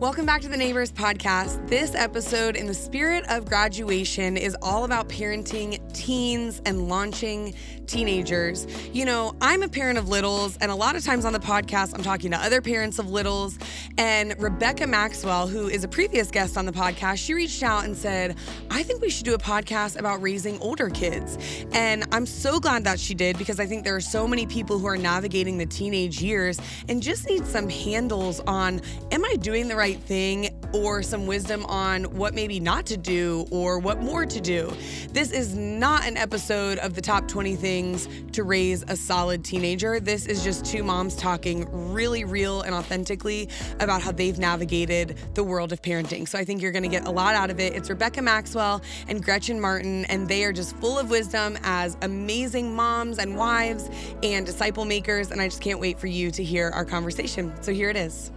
Welcome back to the Neighbors Podcast. This episode, in the spirit of graduation, is all about parenting teens and launching teenagers. You know, I'm a parent of littles, and a lot of times on the podcast, I'm talking to other parents of littles. And Rebecca Maxwell, who is a previous guest on the podcast, she reached out and said, I think we should do a podcast about raising older kids. And I'm so glad that she did, because I think there are so many people who are navigating the teenage years and just need some handles on, am I doing the right thing, or some wisdom on what maybe not to do or what more to do. This is not an episode of the top 20 things to raise a solid teenager. This is just two moms talking really real and authentically about how they've navigated the world of parenting. So I think you're going to get a lot out of it. It's Rebecca Maxwell and Gretchen Martin, and they are just full of wisdom as amazing moms and wives and disciple makers, and I just can't wait for you to hear our conversation. So here it is.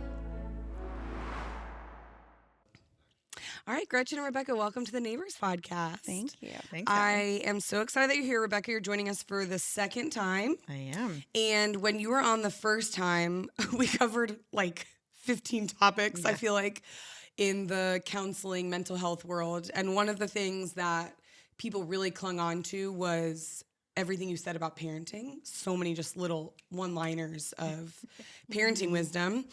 All right, Gretchen and Rebecca, welcome to the Neighbors Podcast. Thank you. Thanks. I am so excited that you're here. Rebecca, you're joining us for the second time. I am. And when you were on the first time, we covered like 15 topics, I feel like, in the counseling mental health world. And one of the things that people really clung on to was everything you said about parenting. So many just little one-liners of parenting wisdom.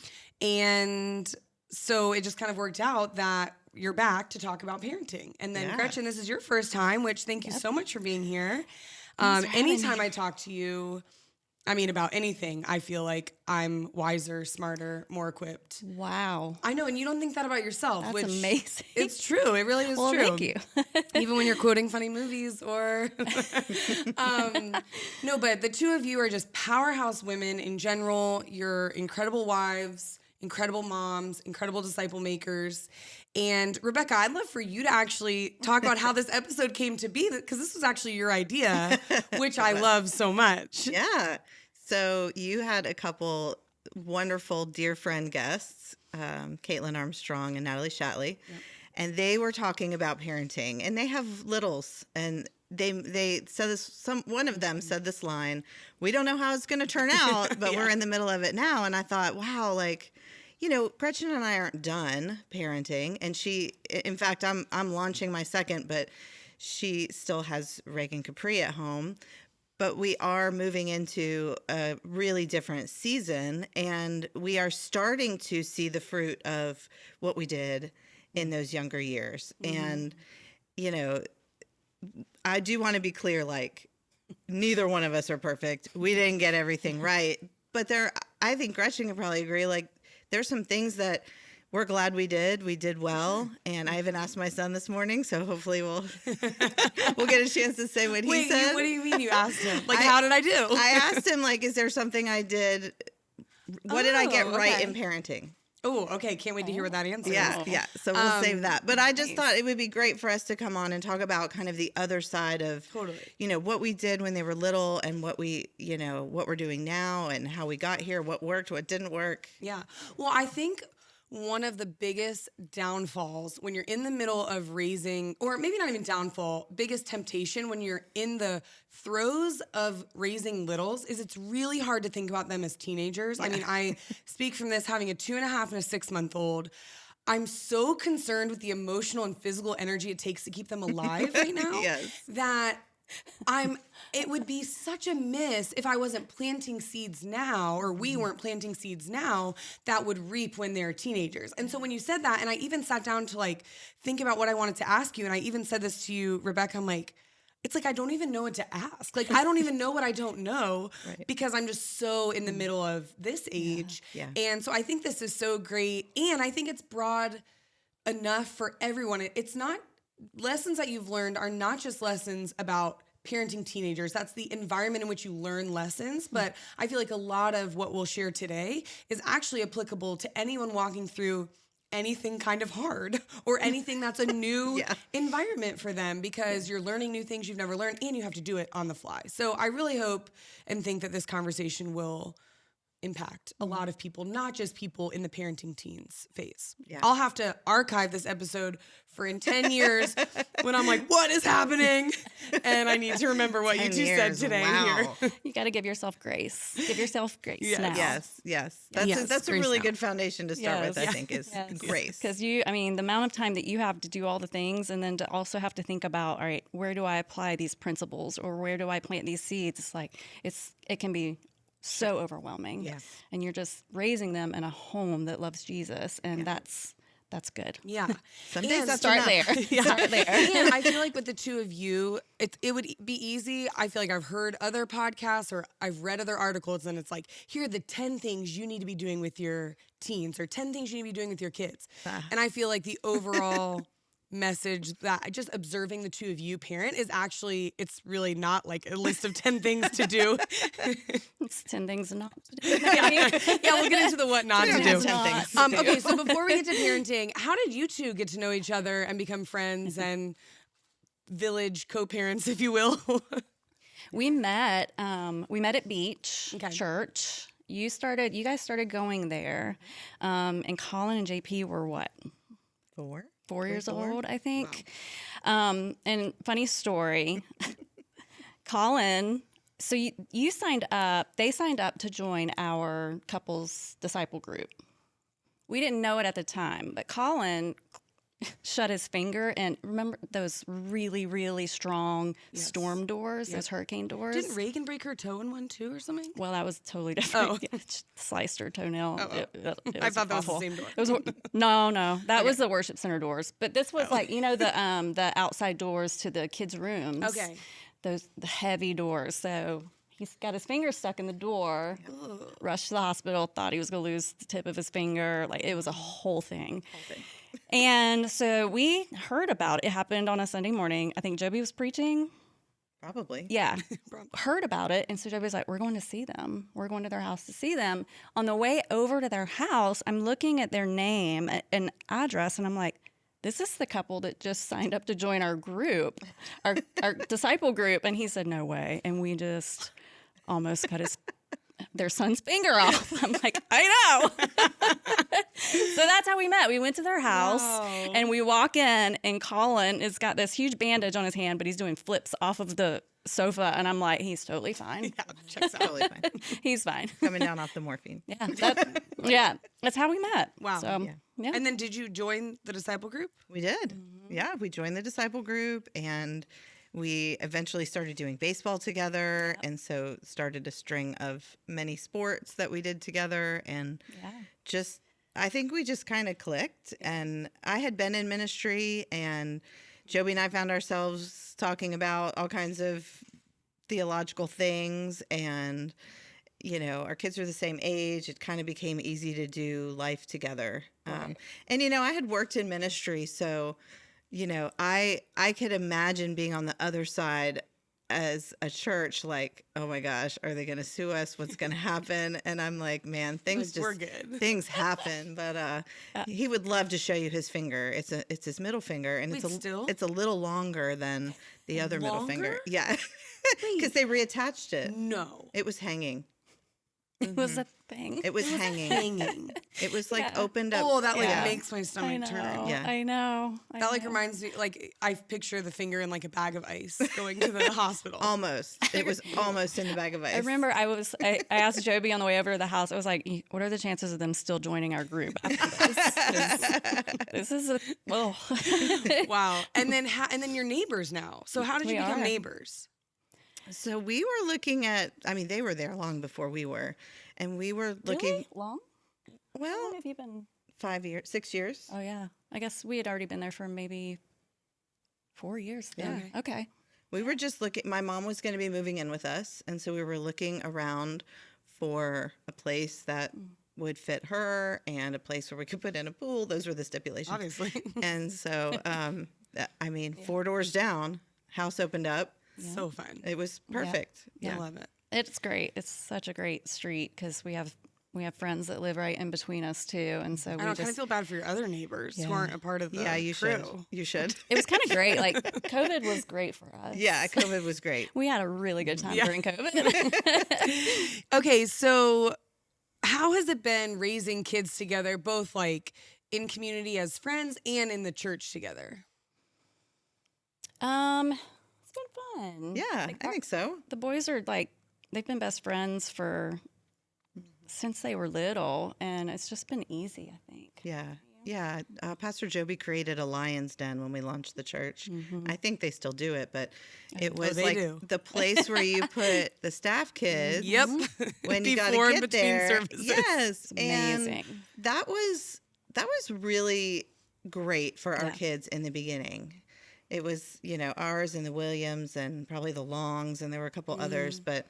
And so it just kind of worked out that you're back to talk about parenting. And then Gretchen, this is your first time, which thank you so much for being here. Anytime I talk to you, I mean, about anything, I feel like I'm wiser, smarter, more equipped. Wow. I know, and you don't think that about yourself. That's which amazing. It's true. It really is well, true. Thank you. Even when you're quoting funny movies or... No, but the two of you are just powerhouse women in general. You're incredible wives, incredible moms, incredible disciple makers. And Rebecca, I'd love for you to actually talk about how this episode came to be, because this was actually your idea, which I love so much. Yeah. So you had a couple wonderful dear friend guests, Caitlin Armstrong and Natalie Shatley, and they were talking about parenting, and they have littles, and they said this, one of them said this line, we don't know how it's going to turn out, but we're in the middle of it now. And I thought, wow, like, you know, Gretchen and I aren't done parenting, and in fact, I'm launching my second, but she still has Reagan Capri at home. But we are moving into a really different season, and we are starting to see the fruit of what we did in those younger years. Mm-hmm. And, you know, I do want to be clear, like, neither one of us are perfect. We didn't get everything right, but I think Gretchen can probably agree, like, there's some things that we're glad we did. We did well. And I even asked my son this morning, so hopefully we'll get a chance to say what he said. What do you mean you asked him? Like, how did I do? I asked him, like, is there something I did? What did I get right in parenting? Oh, okay. Can't wait to hear what that answer is. Yeah. So we'll save that. But I just thought it would be great for us to come on and talk about kind of the other side of, you know, what we did when they were little and what we, you know, what we're doing now and how we got here, what worked, what didn't work. Yeah. Well, I think one of the biggest downfalls when you're in the middle of raising, or maybe not even downfall, biggest temptation when you're in the throes of raising littles is it's really hard to think about them as teenagers. I mean, I speak from this having a 2.5 and a 6-month-old. I'm so concerned with the emotional and physical energy it takes to keep them alive right now that it would be such a miss if I wasn't planting seeds now, or we weren't planting seeds now that would reap when they're teenagers. And so when you said that, and I even sat down to like think about what I wanted to ask you, and I even said this to you, Rebecca, I'm like, it's like I don't even know what to ask. Like, I don't even know what I don't know because I'm just so in the middle of this age. Yeah. And so I think this is so great. And I think it's broad enough for everyone. It's not, lessons that you've learned are not just lessons about parenting teenagers. That's the environment in which you learn lessons. But I feel like a lot of what we'll share today is actually applicable to anyone walking through anything kind of hard or anything that's a new environment for them, because you're learning new things you've never learned and you have to do it on the fly. So I really hope and think that this conversation will impact a lot of people, not just people in the parenting teens phase. Yeah. I'll have to archive this episode for in 10 years when I'm like, what is happening? And I need to remember what you 10 two said years, today wow. here. You got to give yourself grace. Give yourself grace Yes. now. Yes. That's a grace really now. good foundation to start with, I Yes. think, is Yes. grace. Because the amount of time that you have to do all the things, and then to also have to think about, all right, where do I apply these principles, or where do I plant these seeds? It's like it can be so overwhelming. Yes. And you're just raising them in a home that loves Jesus, and that's good. Yeah. Some days And that's Start enough. there. Yeah. Start there. And I feel like with the two of you, it would be easy. I feel like I've heard other podcasts or I've read other articles, and it's like, here are the 10 things you need to be doing with your teens, or 10 things you need to be doing with your kids. And I feel like the overall message that just observing the two of you parent is actually, it's really not like a list of 10 things to do. It's 10 things not to do. Yeah, we'll get into the what not to Yeah, do. 10 things to do. Okay, so before we get to parenting, how did you two get to know each other and become friends and village co-parents, if you will? We met at Beach Okay. Church. You guys started going there. And Colin and JP were what? 4 years Four? old, I think. And funny story, Colin, so you signed up, they signed up to join our couples disciple group. We didn't know it at the time, but Colin shut his finger, and remember those really, really strong storm doors, those hurricane doors? Didn't Reagan break her toe in one too or something? Well, that was totally different. Oh. Yeah, she sliced her toenail. It I was thought that was the awful. same door. It was no. That was the worship center doors. But this was like the outside doors to the kids' rooms. Okay. The heavy doors. So he's got his finger stuck in the door. Rushed to the hospital. Thought he was going to lose the tip of his finger. Like, it was a whole thing. And so we heard about it. It happened on a Sunday morning. I think Joby was preaching. Probably. Yeah. Heard about it. And so Joby's like, we're going to see them. We're going to their house to see them. On the way over to their house, I'm looking at their name and address, and I'm like, this is the couple that just signed up to join our group, our disciple group. And he said, no way. And we just almost cut their son's finger off. I'm like, I know. So that's how we met. We went to their house and we walk in, and Colin has got this huge bandage on his hand, but he's doing flips off of the sofa. And I'm like, he's totally fine. Yeah, checks out. Totally fine. He's fine. Coming down off the morphine. Yeah. That's how we met. Wow. So, yeah. And then did you join the disciple group? We did. Yeah, we joined the disciple group, and we eventually started doing baseball together, and so started a string of many sports that we did together, and I think we just kind of clicked. And I had been in ministry, and Joby and I found ourselves talking about all kinds of theological things, and our kids were the same age. It kind of became easy to do life together. Right. And I had worked in ministry, so I could imagine being on the other side as a church, like, oh my gosh, are they going to sue us? What's going to happen? And I'm like, man, We're good. things happen. But he would love to show you his finger. It's his middle finger, and Wait, it's a little longer than the other middle finger. Longer? Yeah, because they reattached it. No. It was hanging. It was a thing. It was hanging. Hanging. It was like opened up. Oh, that yeah. makes my stomach turn. Yeah. I know. That reminds me, I picture the finger in like a bag of ice going to the hospital. Almost. It was almost in the bag of ice. I remember I asked Joby on the way over to the house. I was like, what are the chances of them still joining our group after this? This is Wow. And then your neighbors now. So how did you We become are. neighbors? So we were looking at, they were there long before we were. And we were looking, Really? Long? How well, long have you been? 6 years. Oh, yeah. I guess we had already been there for maybe 4 years then. Yeah. Okay. We were just looking, my mom was going to be moving in with us. And so we were looking around for a place that would fit her and a place where we could put in a pool. Those were the stipulations. Obviously. And so, 4 doors down, house opened up. So fun. It was perfect. I love it. It's great. It's such a great street because we have friends that live right in between us too, and so I kind of feel bad for your other neighbors who aren't a part of the you crew. should. You should. It was kind of great. Like, COVID was great for us. Yeah, COVID was great. We had a really good time during COVID. Okay, so how has it been raising kids together, both like in community as friends and in the church together? It's been fun. Yeah, Like, I think so. the boys are like, they've been best friends since they were little, and it's just been easy, I think. Yeah. Yeah. Pastor Joby created a lion's den when we launched the church. I think they still do it, but it was they like do. the place where you put the staff kids. Yep. When you got Before to and get between there. services. Yes. Amazing. And that was really great for our Yeah. kids in the beginning. It was, ours and the Williams and probably the Longs, and there were a couple others, but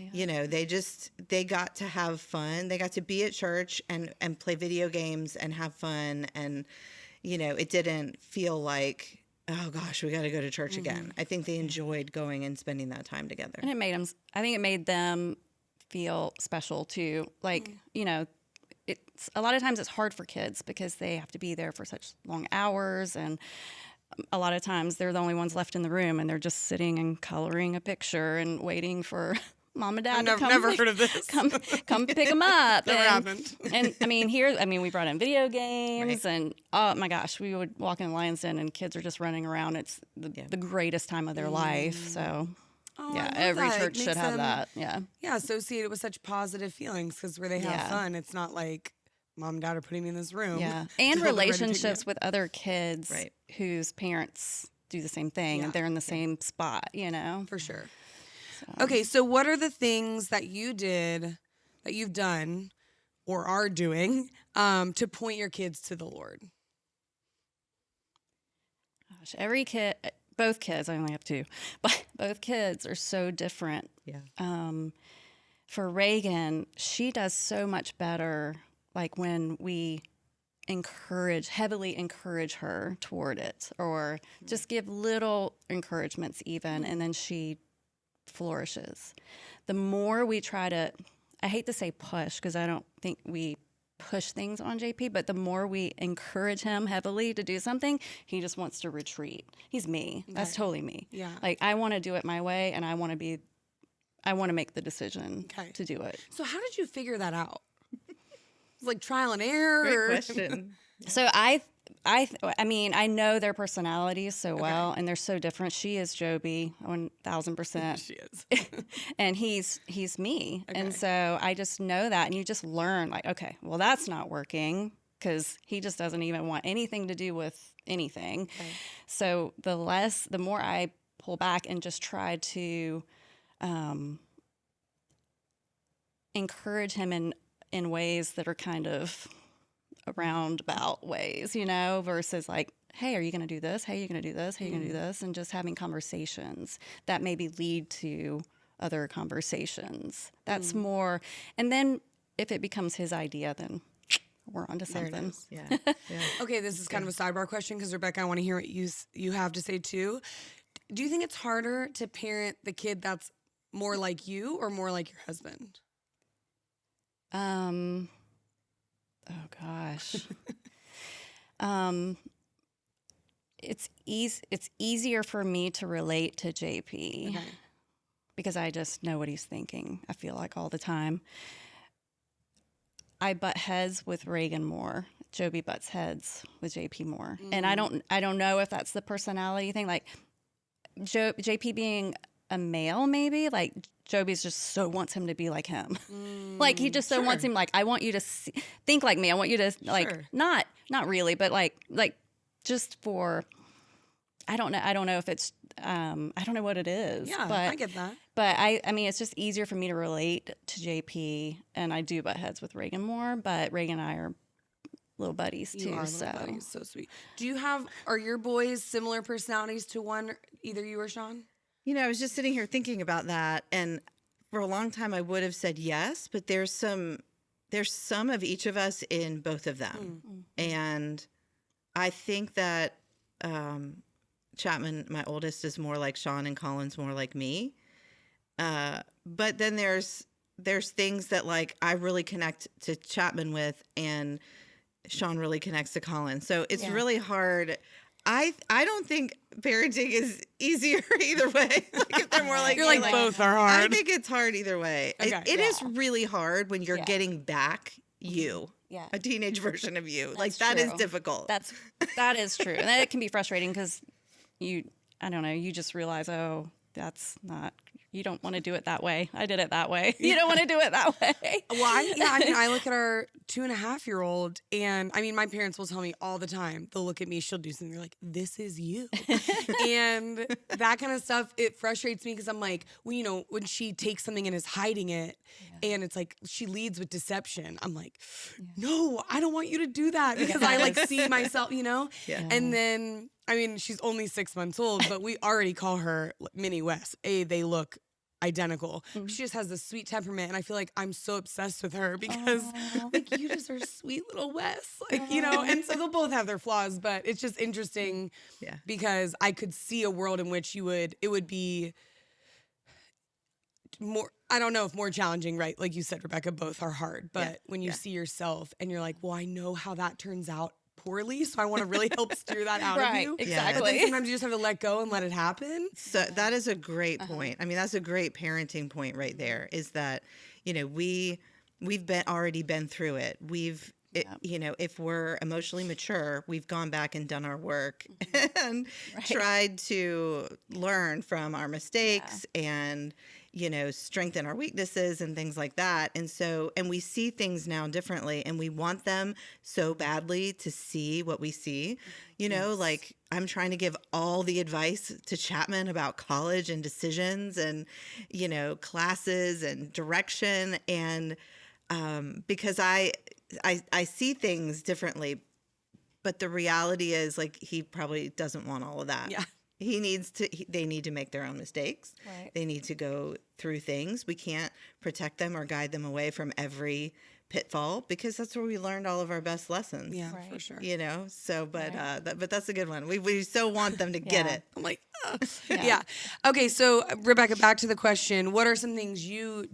they got to have fun. They got to be at church and play video games and have fun. And, it didn't feel like, oh gosh, we got to go to church again. I think they enjoyed going and spending that time together. And I think it made them feel special too. Like, it's a lot of times it's hard for kids because they have to be there for such long hours, and a lot of times they're the only ones left in the room, and they're just sitting and coloring a picture and waiting for mom and dad to come. Never heard of this. Come pick them up. Never happened. And we brought in video games, and oh my gosh, we would walk in the lion's den and kids are just running around. It's the greatest time of their life. So Oh, yeah, I love every that. It church makes should have them, that. Yeah. Yeah, associated with such positive feelings, because where they have Yeah. fun, it's not like mom and dad are putting me in this room. Yeah. And to hold them ready to pick me relationships up. with other kids Right. whose parents do the same thing, Yeah. and they're in the same spot, For sure. So. Okay, so what are the things that you've done or are doing to point your kids to the Lord? Gosh, both kids, I only have two, but both kids are so different. Yeah. For Reagan, she does so much better, like when we heavily encourage her toward it, or just give little encouragements even, and then she flourishes. The more we try to, I hate to say push, because I don't think we push things on JP, but the more we encourage him heavily to do something, he just wants to retreat. He's me. That's totally me. Yeah. Like, I want to do it my way, and I want to make the decision to do it. So how did you figure that out? It's like trial and error? Great or- question. So I mean, I know their personalities so well, and they're so different. She is Joby, 1,000%. She is. And he's me. And so I just know that, and you just learn, like, okay, well, that's not working, because he just doesn't even want anything to do with anything. Okay. So the more I pull back and just try to encourage him in ways that are kind of roundabout ways, versus like, hey, are you going to do this? Hey, are you going to do this? Hey, are you going to do this? And just having conversations that maybe lead to other conversations. That's more. And then if it becomes his idea, then we're onto There it something. is. Yeah. Okay, this is kind of a sidebar question, because Rebecca, I want to hear what you have to say too. Do you think it's harder to parent the kid that's more like you or more like your husband? Oh gosh. It's easier for me to relate to JP because I just know what he's thinking, I feel like, all the time. I butt heads with Reagan more. Joby butts heads with JP more. And I don't know if that's the personality thing. Like JP being a male, maybe, like Joby's just so wants him to be like him. Like he just so wants him, like, I want you to think like me. I want you to like, not really, but like just for, I don't know if it's, I don't know what it is. Yeah, but I get that. But I mean, it's just easier for me to relate to JP, and I do butt heads with Reagan more, but Reagan and I are little buddies too. You are little buddies. So sweet. Are your boys similar personalities to either you or Sean? I was just sitting here thinking about that, and for a long time I would have said yes, but there's some of each of us in both of them. And I think that Chapman, my oldest, is more like Sean, and Colin's more like me. But then there's things that, like, I really connect to Chapman with, and Sean really connects to Colin. So it's really hard. I don't think parenting is easier either way. Like if they're more like You're like both are hard. I think it's hard either way. Okay. It is really hard when you're getting back you. Yeah. A teenage version of you. Like That's that is true. difficult. That is true. And it can be frustrating because I don't know, you just realize, oh, that's not, you don't want to do it that way. I did it that way. You don't want to do it that way. Well, I look at our 2.5-year-old, and I mean, my parents will tell me all the time. They'll look at me, she'll do something, they're like, "This is you," and that kind of stuff. It frustrates me because I'm like, well, when she takes something and is hiding it, and it's like she leads with deception. I'm like, no, I don't want you to do that because I like see myself, Yeah. And then, I mean, she's only 6 months old, but we already call her Mini Wes. They look identical. She just has this sweet temperament, and I feel like I'm so obsessed with her because like you just are sweet little Wes, like and so they'll both have their flaws, but it's just interesting because I could see a world in which it would be more, I don't know if more challenging, right? Like you said, Rebecca, both are hard, but when you see yourself and you're like, well, I know how that turns out poorly, so I want to really help steer that out of you. Exactly. But then sometimes you just have to let go and let it happen. So that is a great point. I mean, that's a great parenting point right there, is that, we've already been through it. If we're emotionally mature, we've gone back and done our work and tried to learn from our mistakes and, strengthen our weaknesses and things like that. And we see things now differently, and we want them so badly to see what we see. Like I'm trying to give all the advice to Chapman about college and decisions and, classes and direction. And because I see things differently, but the reality is like he probably doesn't want all of that. Yeah. They need to make their own mistakes. Right. They need to go through things. We can't protect them or guide them away from every pitfall because that's where we learned all of our best lessons. Yeah, for sure. But that's a good one. We so want them to get it. I'm like, yeah. Okay, so Rebecca, back to the question. What are some things you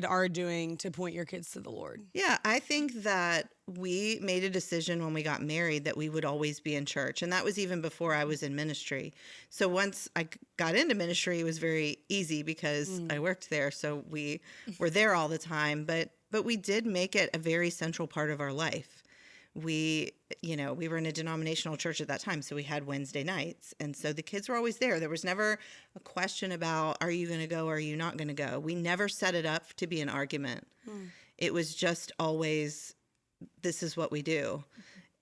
are doing to point your kids to the Lord? Yeah, I think that we made a decision when we got married that we would always be in church. And that was even before I was in ministry. So once I got into ministry, it was very easy because I worked there. So we were there all the time. But we did make it a very central part of our life. We were in a denominational church at that time, so we had Wednesday nights. And so the kids were always there. There was never a question about, are you going to go or are you not going to go? We never set it up to be an argument. It was just always, this is what we do.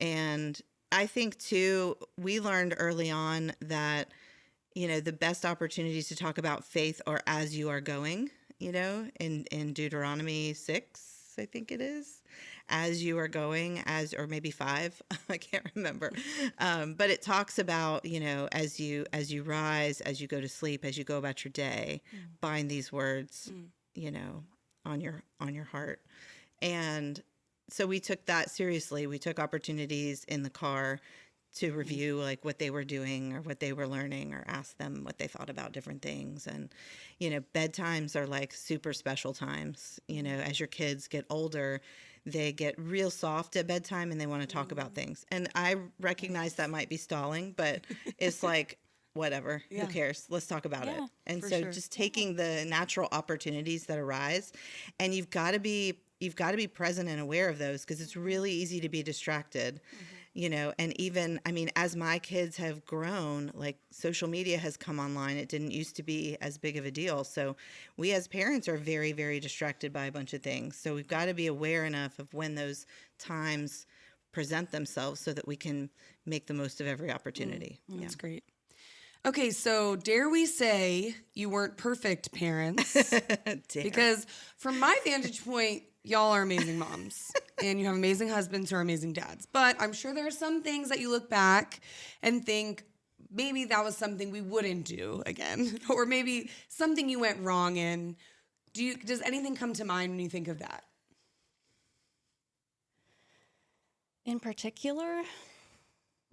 And I think, too, we learned early on that, the best opportunities to talk about faith are as you are going, in Deuteronomy 6, I think it is. As you are going, or maybe 5, I can't remember. But it talks about, as you rise, as you go to sleep, as you go about your day, bind these words, on your heart. And so we took that seriously. We took opportunities in the car to review like what they were doing or what they were learning, or ask them what they thought about different things. And, bedtimes are like super special times. As your kids get older, they get real soft at bedtime and they want to talk about things. And I recognize that might be stalling, but it's like, whatever, who cares? Let's talk about it. And so just taking the natural opportunities that arise, and you've got to be present and aware of those, because it's really easy to be distracted. And even, as my kids have grown, like social media has come online. It didn't used to be as big of a deal. So we as parents are very, very distracted by a bunch of things. So we've got to be aware enough of when those times present themselves so that we can make the most of every opportunity. That's great. Okay, so dare we say you weren't perfect parents? Because from my vantage point, y'all are amazing moms and you have amazing husbands who are amazing dads. But I'm sure there are some things that you look back and think, maybe that was something we wouldn't do again, or maybe something you went wrong in. Does anything come to mind when you think of that? In particular,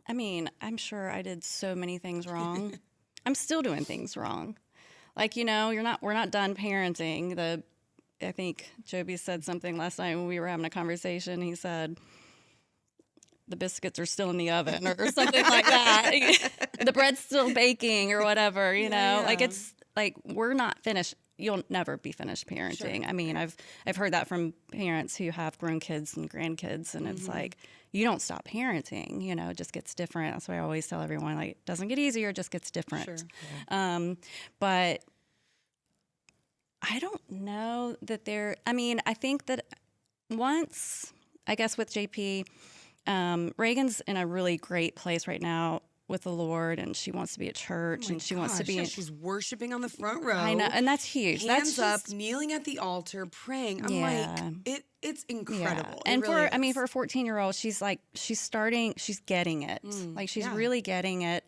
I'm sure I did so many things wrong. I'm still doing things wrong. Like, we're not done parenting. I think Joby said something last night when we were having a conversation. He said, the biscuits are still in the oven or something like that. The bread's still baking or whatever, you know. Like it's like we're not finished. You'll never be finished parenting. Sure. I mean, I've heard that from parents who have grown kids and grandkids, and it's like you don't stop parenting. You know, it just gets different. That's why I always tell everyone, like, it doesn't get easier, it just gets different. Sure. But I don't know that there. I mean, I think that once, I guess, with JP, Reagan's in a really great place right now with the Lord, and she wants to be at church, and she wants to be. She's worshiping on the front row. I know, and that's huge. Hands that's up, kneeling at the altar, praying. I'm like, it's incredible. Yeah. And really I mean, for a 14-year-old, she's getting it. Like she's really getting it.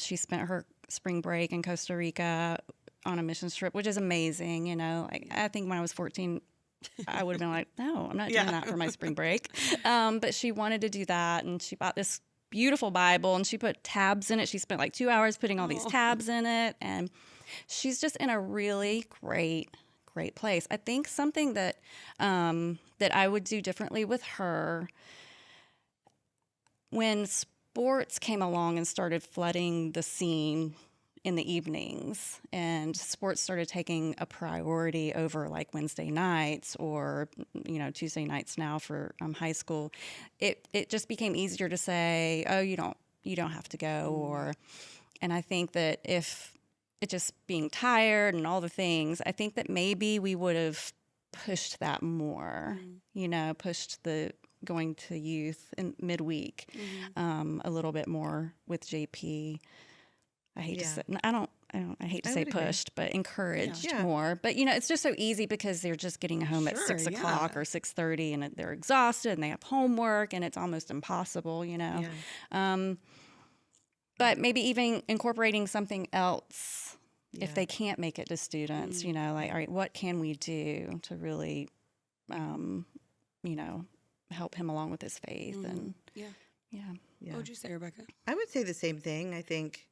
She spent her spring break in Costa Rica on a mission trip, which is amazing. You know, like I think when I was 14. I would have been like, no, I'm not doing that for my spring break. But she wanted to do that, and she bought this beautiful Bible, and she put tabs in it. She spent like 2 hours putting all these tabs in it, and she's just in a really great place. I think something that that I would do differently with her, when sports came along and started flooding the scene in the evenings, and sports started taking a priority over like Wednesday nights or, you know, Tuesday nights now for high school, it just became easier to say, oh, you don't have to go. And I think that if it just being tired and all the things, I think that maybe we would have pushed that more, you know, pushed the going to youth in midweek a little bit more with JP. I hate to say, I hate to say pushed, but encouraged more. But, you know, it's just so easy because they're just getting home at 6 o'clock or 6:30, and they're exhausted and they have homework, and it's almost impossible, you know. But maybe even incorporating something else if they can't make it to students, you know, like, all right, what can we do to really, you know, help him along with his faith? And What would you say, Rebecca? I would say the same thing. I think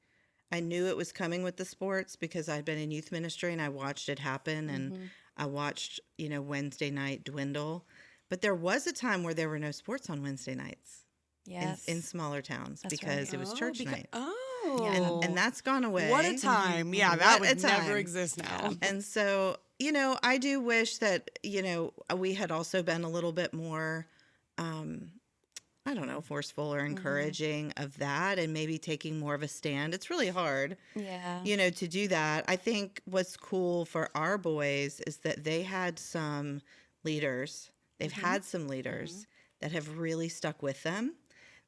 I knew it was coming with the sports because I'd been in youth ministry and I watched it happen, and I watched, you know, Wednesday night dwindle. But there was a time where there were no sports on Wednesday nights in smaller towns because it was church night. And that's gone away. What a time. Yeah, that would never exist now. And so, you know, I do wish that, you know, we had also been a little bit more I don't know, forceful or encouraging of that, and maybe taking more of a stand. It's really hard, you know, to do that. I think what's cool for our boys is that they had some leaders. They've had some leaders that have really stuck with them,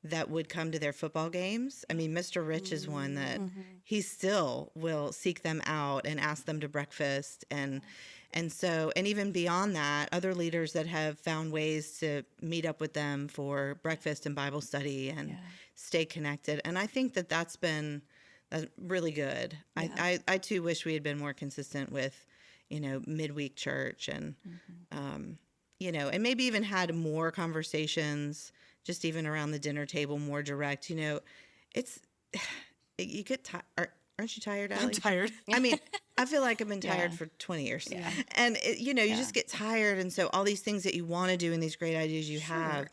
that would come to their football games. I mean, Mr. Rich is one that he still will seek them out and ask them to breakfast, and so, and even beyond that, other leaders that have found ways to meet up with them for breakfast and Bible study and stay connected. And I think that that's been really good. I too wish we had been more consistent with, you know, midweek church and, you know, and maybe even had more conversations just even around the dinner table, more direct. You know, you get tired. Aren't you tired, Allie? I'm tired. I mean, I feel like I've been tired for 20 years. And, you know, you just get tired. And so all these things that you want to do and these great ideas you have,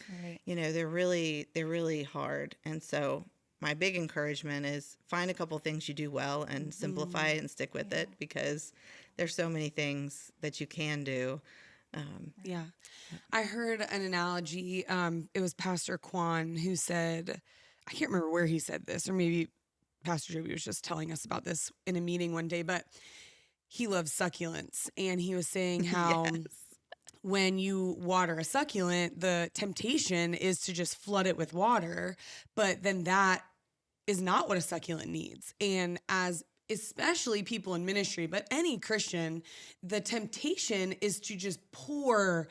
you know, they're really hard. And so my big encouragement is find a couple things you do well and simplify it and stick with it, because there's so many things that you can do. I heard an analogy. It was Pastor Kwan who said, I can't remember where he said this, or maybe Pastor Joby was just telling us about this in a meeting one day, but he loves succulents. And he was saying how when you water a succulent, the temptation is to just flood it with water, but then that is not what a succulent needs. And as especially people in ministry, but any Christian, the temptation is to just pour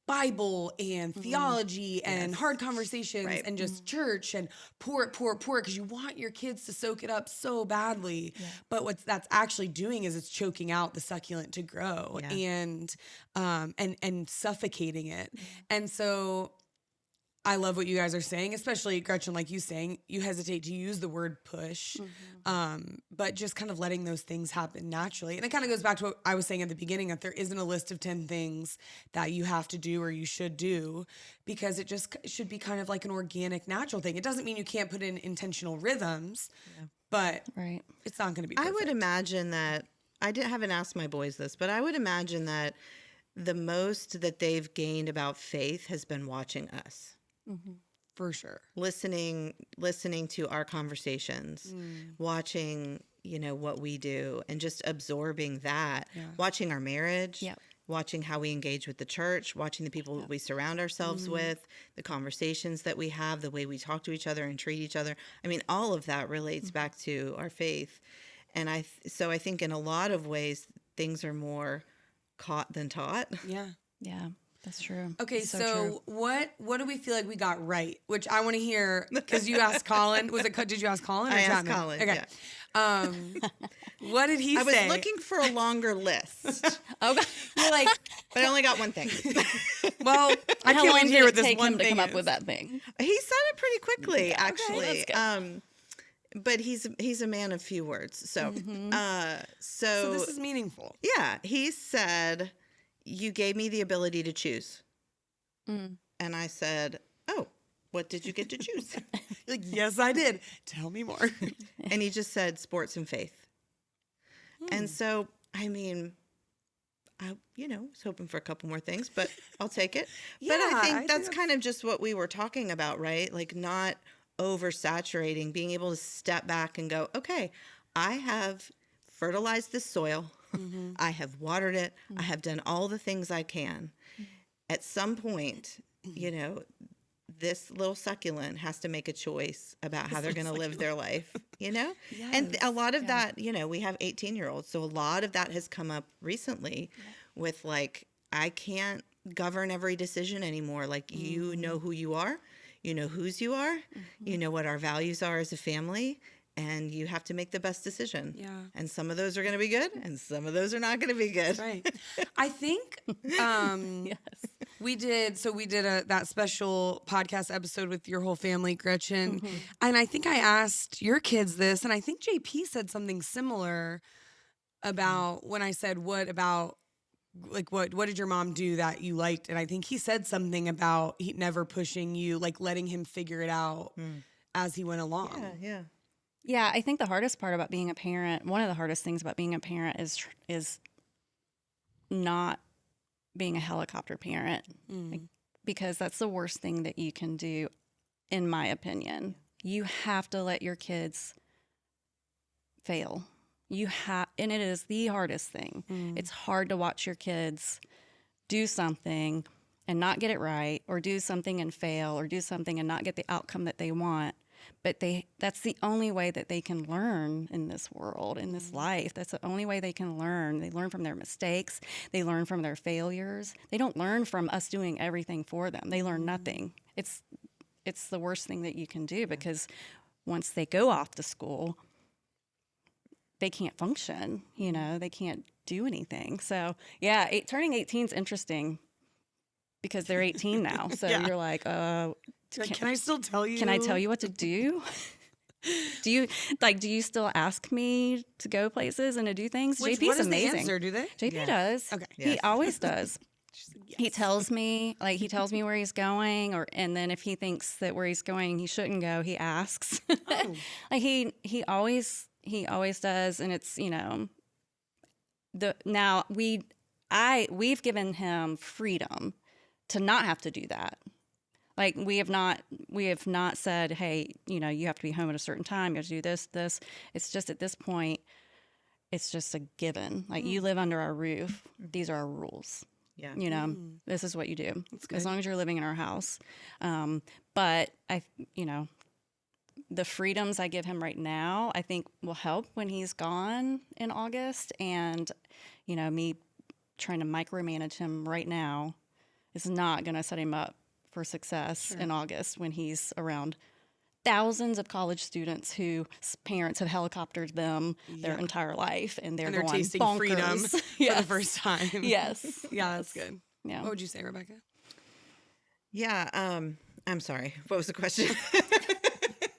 Bible and theology and hard conversations and just church and pour it because you want your kids to soak it up so badly. But what that's actually doing is it's choking out the succulent to grow and suffocating it. And so I love what you guys are saying, especially Gretchen, like you saying, you hesitate to use the word push, but just kind of letting those things happen naturally. And it kind of goes back to what I was saying at the beginning, that there isn't a list of 10 things that you have to do or you should do, because it just should be kind of like an organic, natural thing. It doesn't mean you can't put in intentional rhythms, but it's not going to be perfect. I would imagine that, haven't asked my boys this, but I would imagine that the most that they've gained about faith has been watching us. For sure. Listening to our conversations, watching, what we do, and just absorbing that, watching our marriage, watching how we engage with the church, watching the people that we surround ourselves with, the conversations that we have, the way we talk to each other and treat each other. I mean, all of that relates back to our faith. And so I think in a lot of ways, things are more caught than taught. Yeah, that's true. Okay, That's so what do we feel like we got right? Which I want to hear, because you asked Colin. Did you ask Colin? Or I asked Chapman? Colin. Okay. Yeah. What did he say? I was looking for a longer list. Oh, You're like, But I only got one thing. well, I how can't long wait to did hear it what this take one him to thing come up is. with that thing? He said it pretty quickly, actually. that's good. But he's a man of few words. So, So this is meaningful. yeah, he said, "You gave me the ability to choose." And I said, "Oh, what did you get to choose?" You're like, yes, I did. Tell me more. And he just said, "Sports and faith." And so, I mean, I was hoping for a couple more things, but I'll take it. But I think that's kind of just what we were talking about, right? Like, not oversaturating, being able to step back and go, okay, I have fertilized this soil. I have watered it. I have done all the things I can. At some point, this little succulent has to make a choice about how they're going to live their life, And a lot of that, we have 18-year-olds. So a lot of that has come up recently with like, I can't govern every decision anymore. Like, you know who you are, you know whose you are, you know what our values are as a family, and you have to make the best decision. Yeah. And some of those are going to be good, and some of those are not going to be good. Right. I think we did that special podcast episode with your whole family, Gretchen. And I think I asked your kids this, and I think JP said something similar about when I said, what did your mom do that you liked? And I think he said something about he never pushing you, like letting him figure it out as he went along. Yeah. Yeah, I think the hardest part about being a parent, one of the hardest things about being a parent is not being a helicopter parent, because that's the worst thing that you can do, in my opinion. You have to let your kids fail. And it is the hardest thing. It's hard to watch your kids do something and not get it right, or do something and fail, or do something and not get the outcome that they want. But that's the only way that they can learn in this world, in this life. That's the only way they can learn. They learn from their mistakes. They learn from their failures. They don't learn from us doing everything for them. They learn nothing. It's the worst thing that you can do, because once they go off to school, they can't function. They can't do anything. So yeah, turning 18 is interesting, because they're 18 now. So you're like, Can I still tell you? Can I tell you what to do? Do you still ask me to go places and to do things? What JP's is amazing. the answer? Do they? JP does. Okay. He always does. Yes. He tells me where he's going, and then if he thinks that where he's going he shouldn't go, he asks. Oh. Like he always does, and it's we've given him freedom to not have to do that. Like, we have not said, hey, you have to be home at a certain time, you have to do this. It's just, at this point, it's just a given. Like, you live under our roof. These are our rules. Yeah. This is what you do as long as you're living in our house. But the freedoms I give him right now, I think will help when he's gone in August. And, me trying to micromanage him right now is not going to set him up for success in August, when he's around thousands of college students whose parents have helicoptered them their entire life, and they're going tasting bonkers. freedom for the first time. Yes. Yeah, that's good. Yeah. What would you say, Rebecca? Yeah. I'm sorry. What was the question?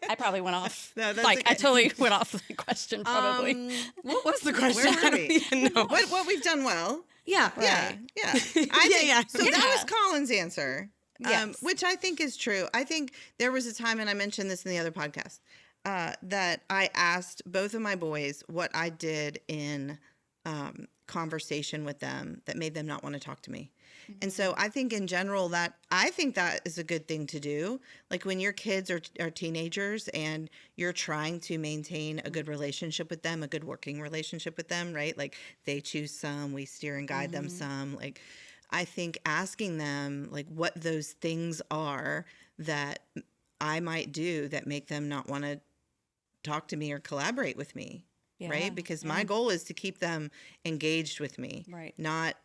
I probably went off. No, that's like, okay. I totally went off the question, probably. What was the question? Where I were don't we? even know. What we've done well. Yeah. Yeah, Right. yeah. I think, yeah. So that was Colin's answer, Yes. which I think is true. I think there was a time, and I mentioned this in the other podcast, that I asked both of my boys what I did in conversation with them that made them not want to talk to me. And so I think in general that is a good thing to do. Like when your kids are teenagers and you're trying to maintain a good relationship with them, a good working relationship with them, right? Like they choose some, we steer and guide them some. Like I think asking them like what those things are that I might do that make them not want to talk to me or collaborate with me, Yeah. right? Because my goal is to keep them engaged with me, Right. not,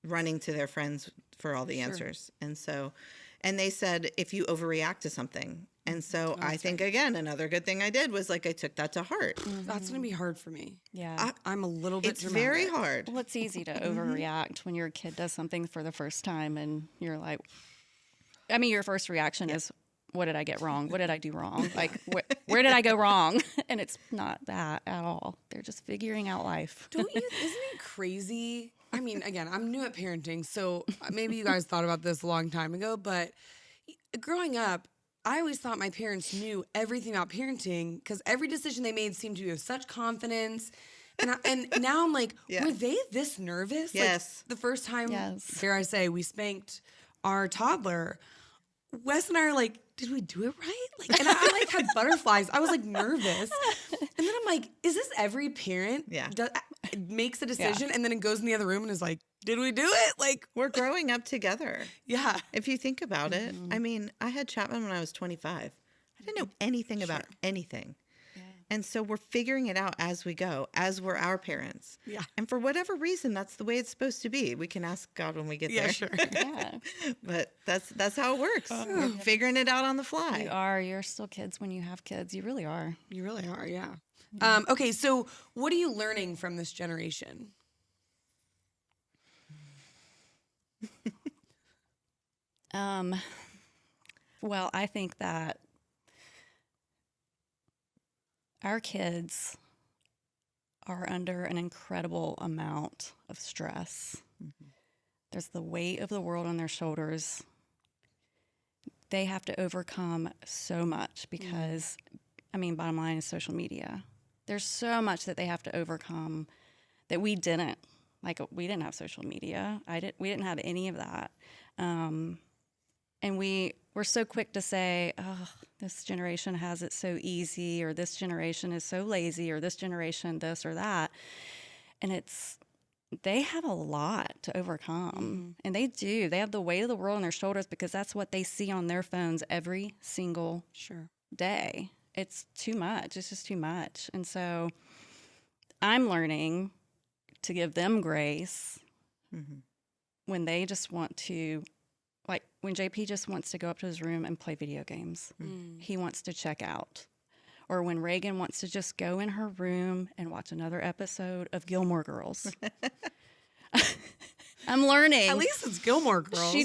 running to their friends for all the answers. And so, and they said, if you overreact to something. And so I think, again, another good thing I did was like I took that to heart. That's going to be hard for me. Yeah. I'm a little bit It's very dramatic. hard. Well, it's easy to overreact when your kid does something for the first time and you're like, I mean, your first reaction is, what did I get wrong? What did I do wrong? Like, where did I go wrong? And it's not that at all. They're just figuring out life. Don't you? Isn't it crazy? I mean, again, I'm new at parenting, so maybe you guys thought about this a long time ago, but growing up, I always thought my parents knew everything about parenting because every decision they made seemed to be with such confidence. And now I'm like, were they this nervous? Yes. Like, the first time, Yes. dare I say, we spanked our toddler, Wes and I are like, did we do it right? Like, and I like had butterflies. I was like nervous. And then I'm like, is this every parent makes a decision and then it goes in the other room and is like, did we do it? Like, We're growing up together. yeah. If you think about it, I mean, I had Chapman when I was 25. I didn't know anything about anything. And so we're figuring it out as we go, as we're our parents. Yeah. And for whatever reason, that's the way it's supposed to be. We can ask God when we get there. Yeah, sure. Yeah. But that's how it works. We're figuring it out on the fly. You are. You're still kids when you have kids. You really are. You really are, yeah. Okay, so what are you learning from this generation? Well, I think that our kids are under an incredible amount of stress. There's the weight of the world on their shoulders. They have to overcome so much because, I mean, bottom line is social media. There's so much that they have to overcome that we didn't. Like, we didn't have social media. We didn't have any of that. And we're so quick to say, oh, this generation has it so easy, or this generation is so lazy, or this generation this or that. And they have a lot to overcome. And they do. They have the weight of the world on their shoulders because that's what they see on their phones every single day. It's too much. It's just too much. And so I'm learning to give them grace when they just want to, like when JP just wants to go up to his room and play video games. He wants to check out. Or when Reagan wants to just go in her room and watch another episode of Gilmore Girls. I'm learning. At least it's Gilmore Girls. They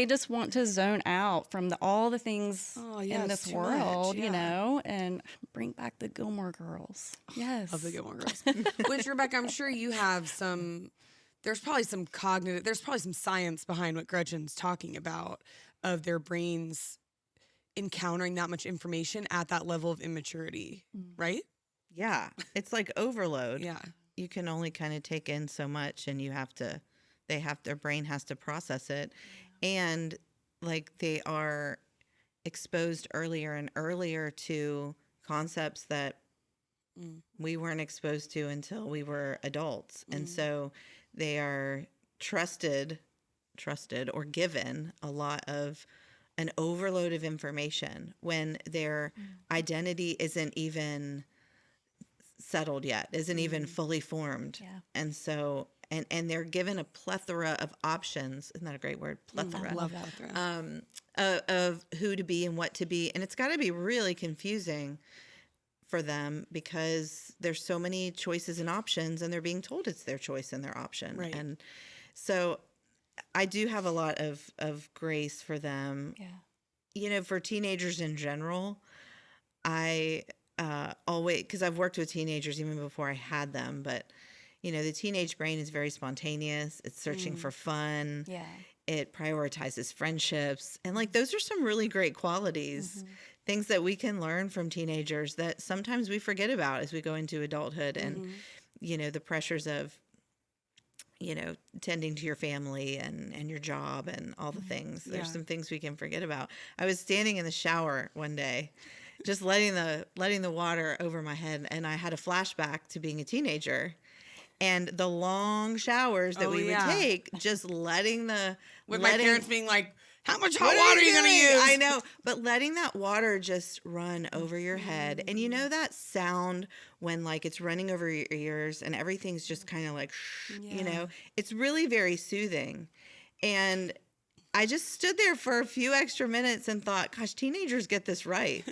just want to zone out from all the things in it's this too world, much, you know, and bring back the Gilmore Girls. Yes. Of the Gilmore Girls. Which, Rebecca, I'm sure you have there's probably some science behind what Gretchen's talking about of their brains encountering that much information at that level of immaturity, right? Yeah. It's like overload. Yeah. You can only kind of take in so much and their brain has to process it. And like they are exposed earlier and earlier to concepts that we weren't exposed to until we were adults. And so they are trusted or given a lot of an overload of information when their identity isn't even settled yet, isn't even fully formed. Yeah. And so, and they're given a plethora of options. Isn't that a great word? Plethora. I love that. Of who to be and what to be. And it's got to be really confusing for them because there's so many choices and options and they're being told it's their choice and their option. Right. And so I do have a lot of grace for them. Yeah. You know, for teenagers in general, I always, because I've worked with teenagers even before I had them, but you know, the teenage brain is very spontaneous. It's searching for fun. Yeah. It prioritizes friendships. And like, those are some really great qualities, things that we can learn from teenagers that sometimes we forget about as we go into adulthood and, you know, the pressures of, you know, tending to your family and your job and all the things. There's some things we can forget about. I was standing in the shower one day, just letting the water over my head, and I had a flashback to being a teenager and the long showers that we would take, just letting the with my parents being like, how much hot water are you going to use? I know, but letting that water just run over your head. And you know that sound when like it's running over your ears and everything's just kind of like, you know, it's really very soothing. And I just stood there for a few extra minutes and thought, gosh, teenagers get this right.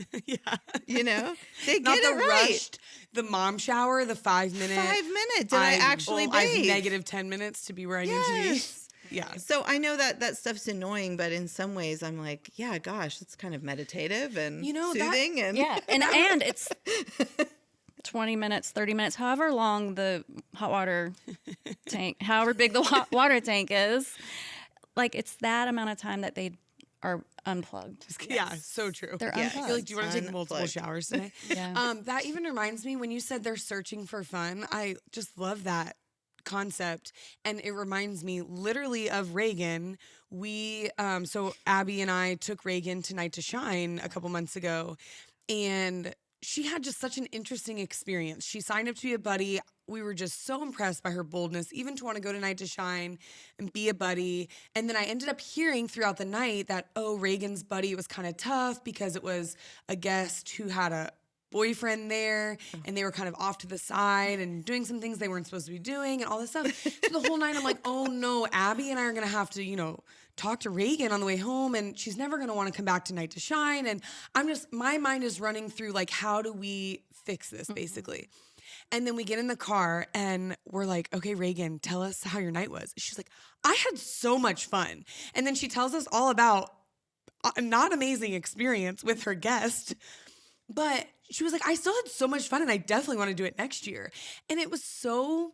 You know, they Not get the it right. rushed, the mom shower, the 5 minute. 5 minutes. Did I actually bathe? I have negative 10 minutes to be where I need to be. Yeah. So I know that stuff's annoying, but in some ways I'm like, yeah, gosh, it's kind of meditative and soothing. And and it's 20 minutes, 30 minutes, however long the hot water tank, however big the hot water tank is. Like, it's that amount of time that they are unplugged. Yeah, so true. They're Yes. unplugged. You're like, do you want to take multiple showers today? That even reminds me, when you said they're searching for fun, I just love that concept. And it reminds me literally of Reagan. So Abby and I took Reagan to Night to Shine a couple months ago, and she had just such an interesting experience. She signed up to be a buddy. We were just so impressed by her boldness, even to want to go to Night to Shine and be a buddy. And then I ended up hearing throughout the night that, Reagan's buddy was kind of tough because it was a guest who had a boyfriend there, and they were kind of off to the side and doing some things they weren't supposed to be doing and all this stuff. So the whole night I'm like, oh no, Abby and I are going to have to, you know, talk to Reagan on the way home, and she's never going to want to come back to Night to Shine. And my mind is running through like, how do we fix this basically? And then we get in the car and we're like, okay, Reagan, tell us how your night was. She's like, I had so much fun. And then she tells us all about a not amazing experience with her guest, but she was like, I still had so much fun and I definitely want to do it next year. And it was so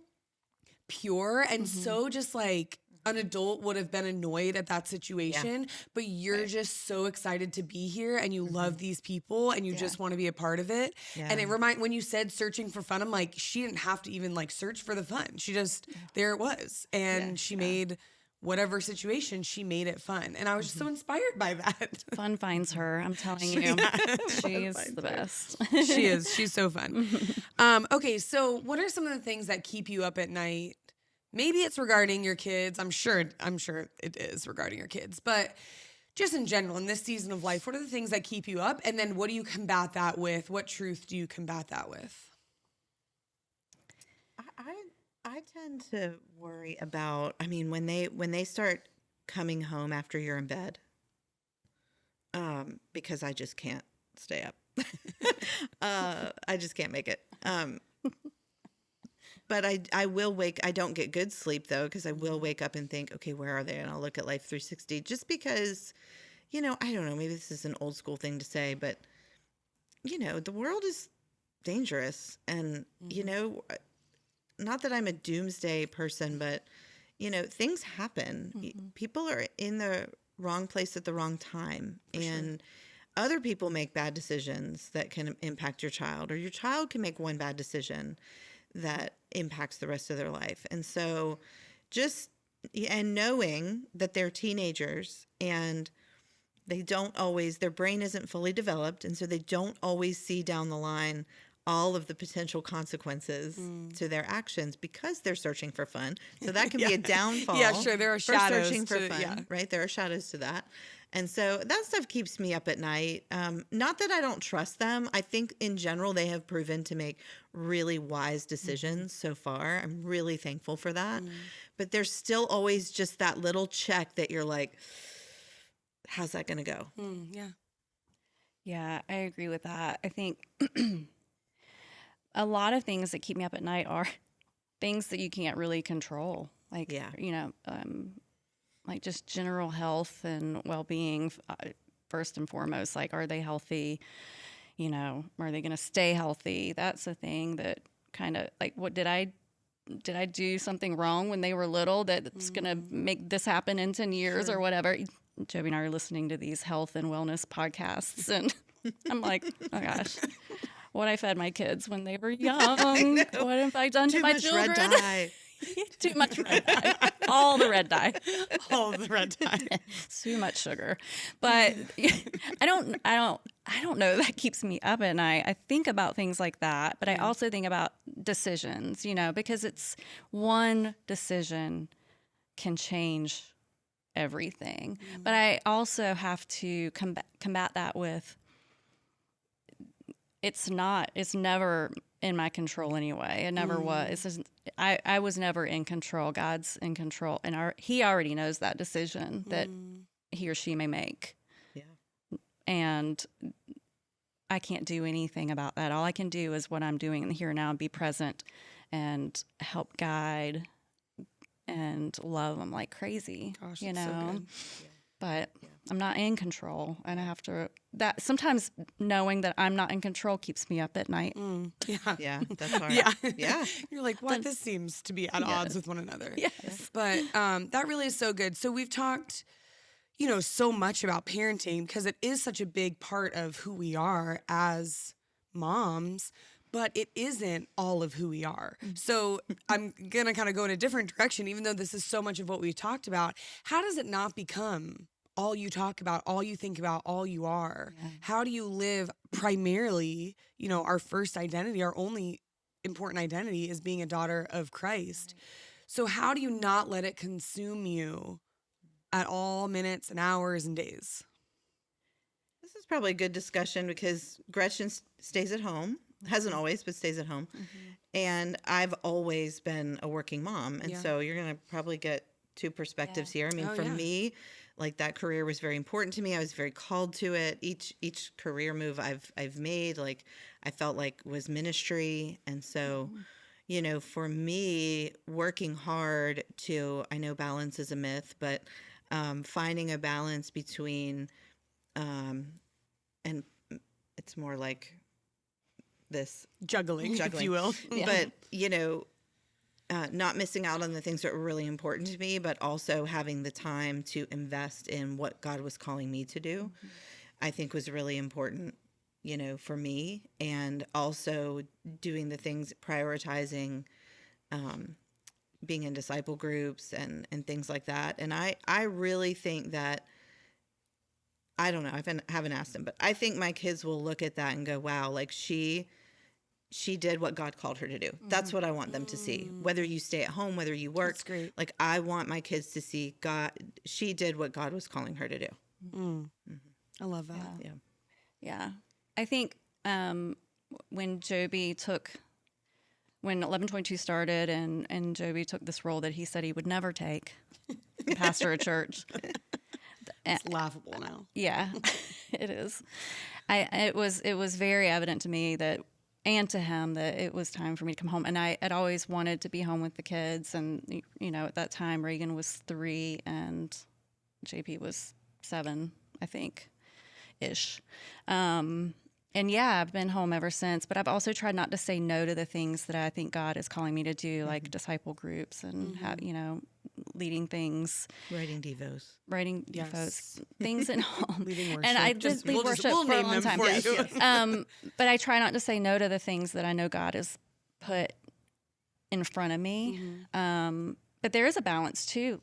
pure and so just like an adult would have been annoyed at that situation, but you're just so excited to be here and you love these people and you just want to be a part of it. And when you said searching for fun, I'm like, she didn't have to even like search for the fun. She just, there it was. And she made whatever situation, she made it fun. And I was just so inspired by that. Fun finds her, I'm telling you. She's the best. She is. She's so fun. Okay, so what are some of the things that keep you up at night? Maybe it's regarding your kids. I'm sure it is regarding your kids. But just in general, in this season of life, what are the things that keep you up? And then what do you combat that with? What truth do you combat that with? I tend to worry about, I mean, when they start coming home after you're in bed, because I just can't stay up. I just can't make it. But I will I don't get good sleep though, because I will wake up and think, okay, where are they? And I'll look at Life 360 just because, you know, I don't know, maybe this is an old school thing to say, but you know, the world is dangerous and, you know, not that I'm a doomsday person, but you know, things happen. People are in the wrong place at the wrong time. And other people make bad decisions that can impact your child, or your child can make one bad decision that impacts the rest of their life. And so and knowing that they're teenagers and their brain isn't fully developed. And so they don't always see down the line all of the potential consequences to their actions because they're searching for fun. So that can be a downfall. Yeah, sure. There are shadows. Searching for fun, right? There are shadows to that. And so that stuff keeps me up at night. Not that I don't trust them. I think in general, they have proven to make really wise decisions so far. I'm really thankful for that. But there's still always just that little check that you're like, how's that going to go? Yeah, I agree with that. I think a lot of things that keep me up at night are things that you can't really control. Like, you know, like just general health and well-being, first and foremost. Like, are they healthy? You know, are they going to stay healthy? That's a thing that kind of like, what did I do something wrong when they were little that's going to make this happen in 10 years or whatever? Joby and I are listening to these health and wellness podcasts, and I'm like, oh gosh, what I fed my kids when they were young. What have I done to my children? Red dye. Too much red dye. All the red dye. All the red dye. Too much sugar. But I don't know. That keeps me up at night. I think about things like that, but I also think about decisions, you know, because it's one decision can change everything. But I also have to combat that with, it's never in my control anyway. It never was. I was never in control. God's in control. And he already knows that decision that he or she may make. Yeah. And I can't do anything about that. All I can do is what I'm doing in the here and now and be present and help guide and love them like crazy. Gosh, you that's so know? good. But I'm not in control, and I have to. That sometimes knowing that I'm not in control keeps me up at night. Yeah. Yeah, that's hard. Yeah. Yeah. You're like, what? This seems to be at odds with one another. Yes. But that really is so good. So we've talked, you know, so much about parenting because it is such a big part of who we are as moms, but it isn't all of who we are. So I'm going to kind of go in a different direction, even though this is so much of what we've talked about. How does it not become all you talk about, all you think about, all you are? Yeah. How do you live primarily, you know, our first identity, our only important identity is being a daughter of Christ. So how do you not let it consume you at all minutes and hours and days? This is probably a good discussion because Gretchen stays at home. Hasn't always, but stays at home. And I've always been a working mom. And so you're going to probably get two perspectives here. I mean, for me, like that career was very important to me. I was very called to it. Each career move I've made, like I felt like was ministry. And so, you know, for me, working hard I know balance is a myth, but finding a balance between, and it's more like this Juggling, if you will. But, you know, not missing out on the things that were really important to me, but also having the time to invest in what God was calling me to do, I think was really important, you know, for me. And also doing the things, prioritizing, being in disciple groups and things like that. And I really think that, I don't know, I haven't asked them, but I think my kids will look at that and go, wow, like she did what God called her to do. That's what I want them to see. Whether you stay at home, whether you work, That's great. like I want my kids to see God. She did what God was calling her to do. I love that. Yeah. I think when 1122 started and Joby took this role that he said he would never take, pastor a church. It's laughable now. Yeah, it is. It was very evident to me that, and to him, that it was time for me to come home. And I had always wanted to be home with the kids. And, you know, at that time, Reagan was 3 and JP was 7, I think, ish. And yeah, I've been home ever since, but I've also tried not to say no to the things that I think God is calling me to do, like disciple groups and, you know, leading things. Writing devos, things at home. Leading worship. And I did lead worship for a long time. But I try not to say no to the things that I know God has put in front of me. But there is a balance too.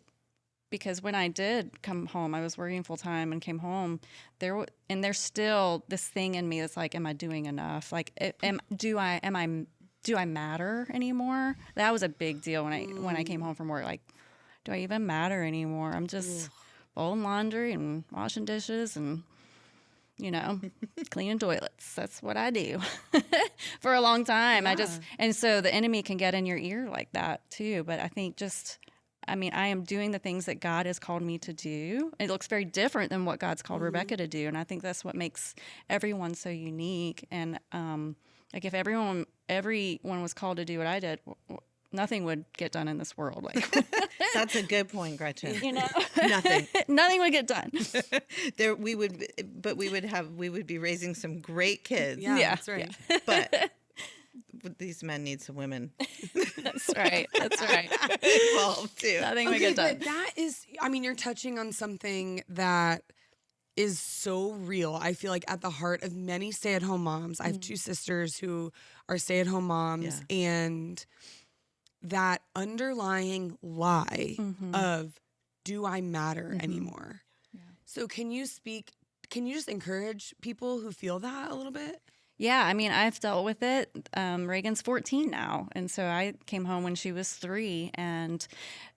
Because when I did come home, I was working full time and came home. There's still this thing in me that's like, am I doing enough? Like, do I matter anymore? That was a big deal when I came home from work. Like, do I even matter anymore? I'm just folding laundry and washing dishes and, you know, cleaning toilets. That's what I do for a long time. And so the enemy can get in your ear like that too. But I think I am doing the things that God has called me to do. It looks very different than what God's called Rebecca to do. And I think that's what makes everyone so unique. And like if everyone was called to do what I did, nothing would get done in this world. Like, That's a good point, Gretchen. you know, Nothing. nothing would get done. We would be raising some great kids. Yeah, Yeah, that's right. But these men need some women That's right. That's right. involved too. Nothing would Okay, get done. but that is, I mean, you're touching on something that is so real. I feel like at the heart of many stay-at-home moms. I have two sisters who are stay-at-home moms, and that underlying lie of, do I matter anymore? Yeah. So can you just encourage people who feel that a little bit? Yeah, I mean, I've dealt with it. Reagan's 14 now. And so I came home when she was 3. And,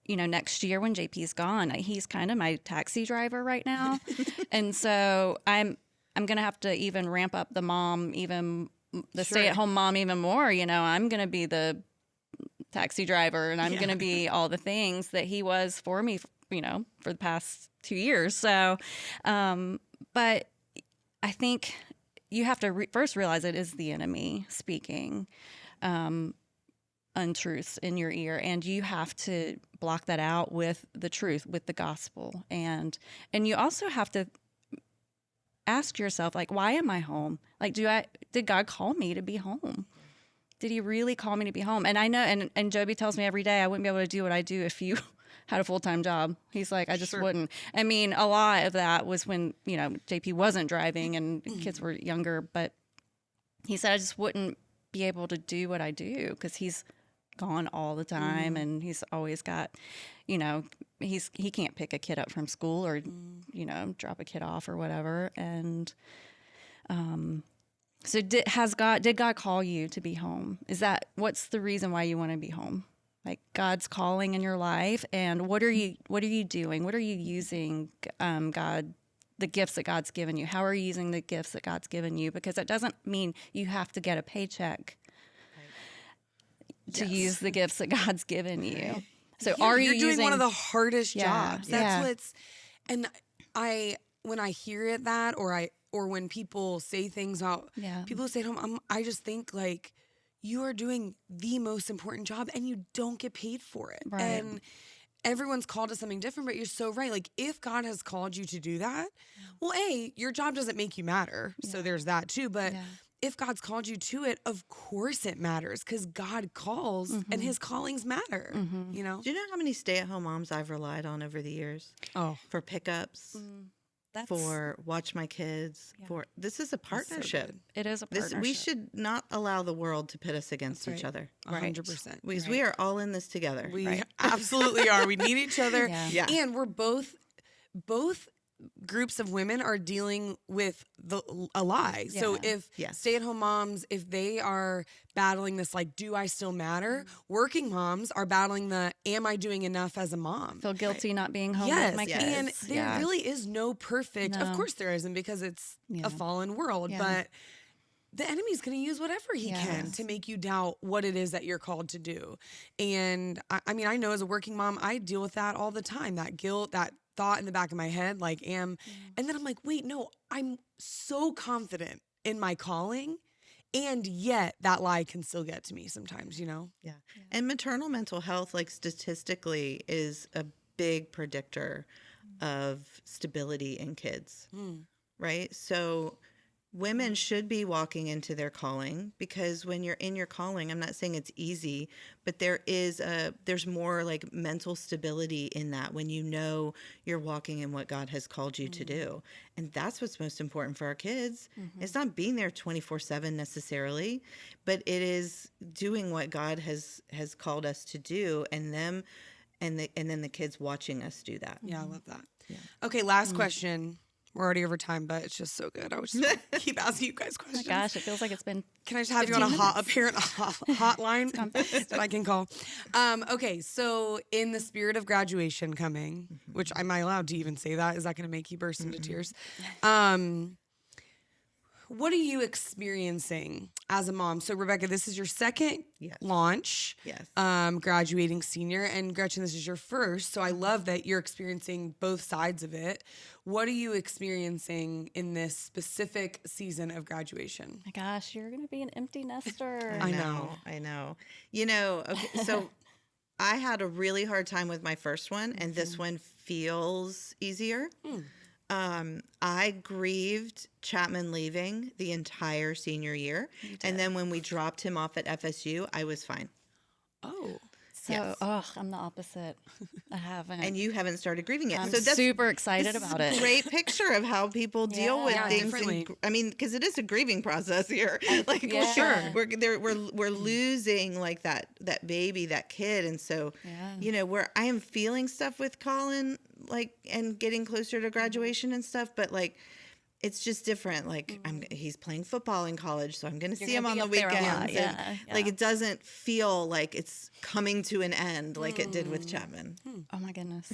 you know, next year when JP's gone, he's kind of my taxi driver right now. And so I'm going to have to even ramp up the mom, even the stay-at-home mom even more. You know, I'm going to be the taxi driver, and I'm going to be all the things that he was for me, you know, for the past 2 years. So, but I think you have to first realize it is the enemy speaking untruths in your ear, and you have to block that out with the truth, with the gospel. And you also have to ask yourself, like, why am I home? Like, did God call me to be home? Did he really call me to be home? And I know, and Joby tells me every day, I wouldn't be able to do what I do if you had a full-time job. He's like, I just wouldn't. I mean, a lot of that was when, you know, JP wasn't driving and kids were younger, but he said, I just wouldn't be able to do what I do because he's gone all the time and he's always got, you know, he can't pick a kid up from school or, you know, drop a kid off or whatever. And, so did God call you to be home? What's the reason why you want to be home? Like God's calling in your life, and what are you doing? What are you using the gifts that God's given you? How are you using the gifts that God's given you? Because that doesn't mean you have to get a paycheck to use the gifts that God's given you. So are you doing using one of the hardest jobs? That's yeah. what's, and when I hear it or when people say things about people who stay at home, I just think like, you are doing the most important job and you don't get paid for it. Right. And everyone's called to something different, but you're so right. Like if God has called you to do that, well, your job doesn't make you matter. So there's that too. But if God's called you to it, of course it matters because God calls and his callings matter, you know? Do you know how many stay-at-home moms I've relied on over the years? Oh. For pickups, for watch my kids, this is a partnership. It is a partnership. We should not allow the world to pit us against each other. 100%. Because we are all in this together. We absolutely are. We need each other. Yeah. And we're both groups of women are dealing with a lie. So if stay-at-home moms, if they are battling this, like, do I still matter? Working moms are battling the, am I doing enough as a mom? Feel guilty not being home with my kids. And there really is no perfect, of course there isn't because it's a fallen world, but the enemy's going to use whatever he can to make you doubt what it is that you're called to do. And I mean, I know as a working mom, I deal with that all the time, that guilt, that thought in the back of my head, like, and then I'm like, wait, no, I'm so confident in my calling. And yet that lie can still get to me sometimes, you know? Yeah. And maternal mental health, like statistically, is a big predictor of stability in kids, right? So women should be walking into their calling because when you're in your calling, I'm not saying it's easy, but there's more like mental stability in that when you know you're walking in what God has called you to do. And that's what's most important for our kids. It's not being there 24/7 necessarily, but it is doing what God has called us to do and then the kids watching us do that. Yeah, I love that. Yeah. Okay, last question. We're already over time, but it's just so good. I was just keep asking you guys questions. Oh my gosh, it feels like it's been. Can I just have you on a parent hotline that I can call? Okay, so in the spirit of graduation coming, which am I allowed to even say that? Is that going to make you burst into tears? What are you experiencing as a mom? So Rebecca, this is your second launch, graduating senior, and Gretchen, this is your first. So I love that you're experiencing both sides of it. What are you experiencing in this specific season of graduation? My gosh, you're going to be an empty nester. I know. You know, okay, so I had a really hard time with my first one, and this one feels easier. I grieved Chapman leaving the entire senior year. And then when we dropped him off at FSU, I was fine. Oh. So, Yes. I'm the opposite. I haven't. And you haven't started grieving yet. I'm so that's super excited this is about a it. great picture of how people deal with Yeah. things. Differently. I mean, because it is a grieving process here. Like, Yeah. Sure. we're losing like that baby, that kid, and so you know, where I am feeling stuff with Colin, like, and getting closer to graduation and stuff, but like. It's just different. Like he's playing football in college, so I'm going to see him on the weekends. And, like it doesn't feel like it's coming to an end like it did with Chapman. Oh my goodness.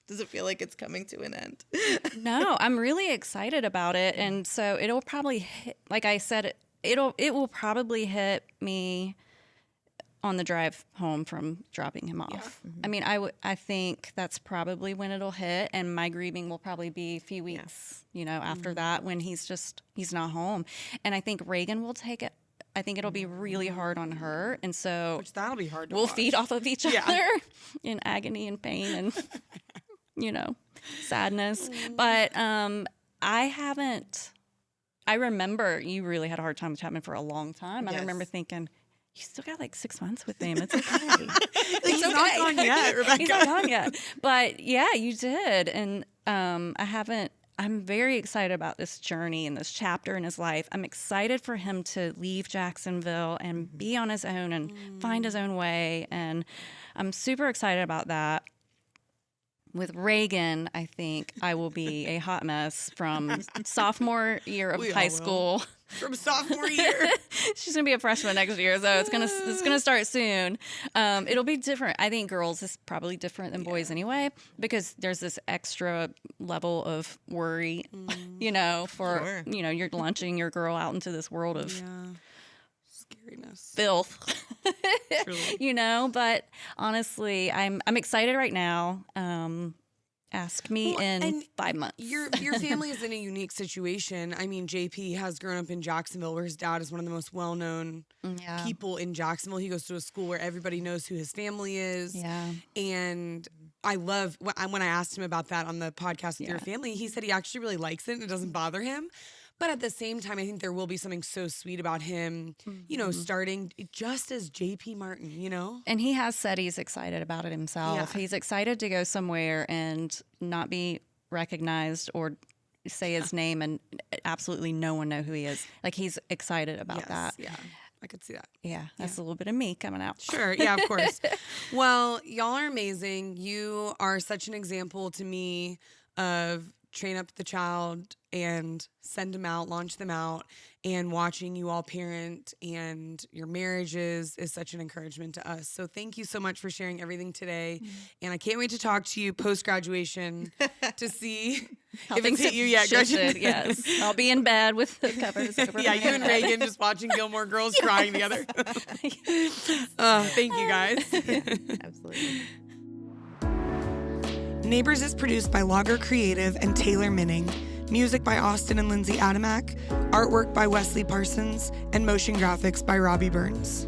Does it feel like it's coming to an end? No, I'm really excited about it, and so it'll probably hit, like I said, it will probably hit me on the drive home from dropping him off. Yeah. I mean, I think that's probably when it'll hit, and my grieving will probably be a few weeks, you know, after that, when he's not home. And I think Reagan will take it. I think it'll be really hard on her, and so Which that'll be hard to we'll watch. feed off of each other in agony and pain and you know, sadness. But I remember you really had a hard time with Chapman for a long time. I remember thinking, you still got like 6 months with him. It's okay. He's not gone yet, Rebecca. He's not gone yet. But yeah, you did. And I'm very excited about this journey and this chapter in his life. I'm excited for him to leave Jacksonville and be on his own and find his own way. And I'm super excited about that. With Reagan, I think I will be a hot mess from sophomore year of high school. From sophomore year. She's gonna be a freshman next year, so it's gonna start soon. It'll be different. I think girls is probably different than boys anyway, because there's this extra level of worry, you know, for you know, you're launching your girl out into this world of scariness, filth. You know, but honestly, I'm excited right now. Ask me in 5 months. Your family is in a unique situation. I mean, JP has grown up in Jacksonville, where his dad is one of the most well-known people in Jacksonville. He goes to a school where everybody knows who his family is. Yeah. And I love, when I asked him about that on the podcast with your family, he said he actually really likes it and it doesn't bother him. But at the same time, I think there will be something so sweet about him, you know, starting just as JP Martin, you know? And he has said he's excited about it himself. Yeah. He's excited to go somewhere and not be recognized or say his name and absolutely no one know who he is. Like, he's excited about that. Yeah, I could see that. Yeah, that's a little bit of me coming out. Sure, yeah, of course. Well, y'all are amazing. You are such an example to me of train up the child and send them out, launch them out, and watching you all parent and your marriages is such an encouragement to us. So thank you so much for sharing everything today. And I can't wait to talk to you post-graduation to see if it's hit you yet, Gretchen. Yes, I'll be in bed with the covers over. Yeah, you and Reagan just watching Gilmore Girls crying together. Thank you, guys. Absolutely. Neighbors is produced by Logger Creative and Taylor Minning. Music by Austin and Lindsay Adamak. Artwork by Wesley Parsons. And motion graphics by Robbie Burns.